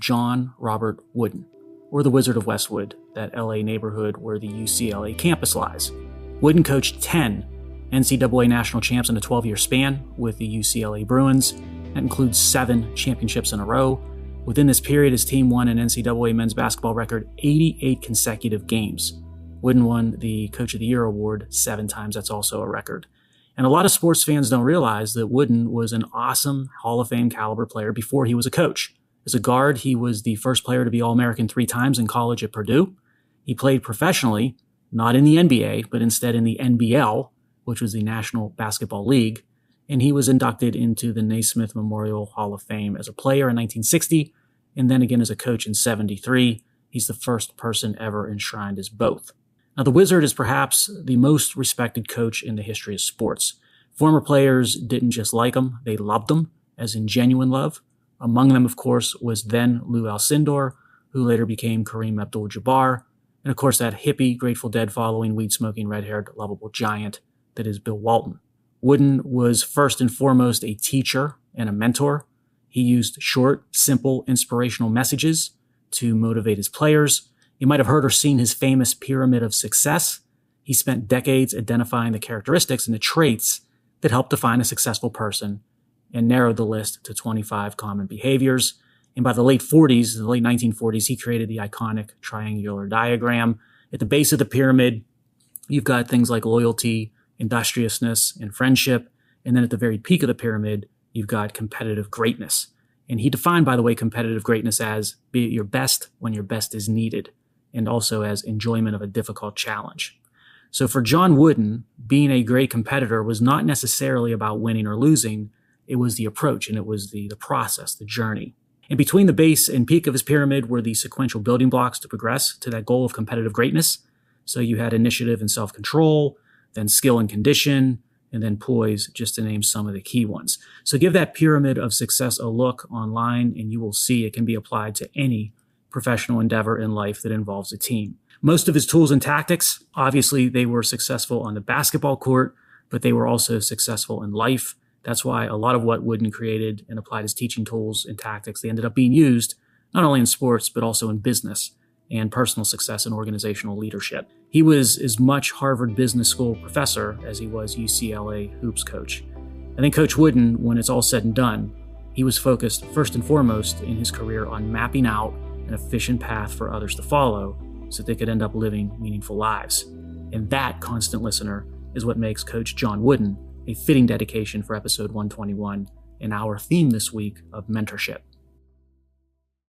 John Robert Wooden, or the Wizard of Westwood, that LA neighborhood where the UCLA campus lies. Wooden coached 10 NCAA national champs in a 12-year span with the UCLA Bruins. That includes 7 championships in a row. Within this period, his team won an NCAA men's basketball record 88 consecutive games. Wooden won the Coach of the Year award 7 times. That's also a record. And a lot of sports fans don't realize that Wooden was an awesome Hall of Fame caliber player before he was a coach. As a guard, he was the first player to be All-American 3 times in college at Purdue. He played professionally, not in the NBA, but instead in the NBL, which was the National Basketball League. And he was inducted into the Naismith Memorial Hall of Fame as a player in 1960, and then again as a coach in 73. He's the first person ever enshrined as both. Now, the Wizard is perhaps the most respected coach in the history of sports. Former players didn't just like him, they loved him, as in genuine love. Among them, of course, was then Lou Alcindor, who later became Kareem Abdul-Jabbar, and of course that hippie, Grateful Dead following, weed-smoking, red-haired, lovable giant that is Bill Walton. Wooden was first and foremost a teacher and a mentor. He used short, simple, inspirational messages to motivate his players. You might have heard or seen his famous pyramid of success. He spent decades identifying the characteristics and the traits that help define a successful person and narrowed the list to 25 common behaviors. And by the late 1940s, he created the iconic triangular diagram. At the base of the pyramid, you've got things like loyalty, industriousness, and friendship. And then at the very peak of the pyramid, you've got competitive greatness. And he defined, by the way, competitive greatness as be at your best when your best is needed, and also as enjoyment of a difficult challenge. So for John Wooden, being a great competitor was not necessarily about winning or losing. It was the approach, and it was the process, the journey. And between the base and peak of his pyramid were the sequential building blocks to progress to that goal of competitive greatness. So you had initiative and self-control, then skill and condition, and then poise, just to name some of the key ones. So give that pyramid of success a look online, and you will see it can be applied to any professional endeavor in life that involves a team. Most of his tools and tactics, obviously, they were successful on the basketball court, but they were also successful in life. That's why a lot of what Wooden created and applied as teaching tools and tactics, they ended up being used not only in sports, but also in business and personal success and organizational leadership. He was as much Harvard Business School professor as he was UCLA hoops coach. I think Coach Wooden, when it's all said and done, he was focused first and foremost in his career on mapping out an efficient path for others to follow so that they could end up living meaningful lives. And that, constant listener, is what makes Coach John Wooden a fitting dedication for episode 121 and our theme this week of mentorship.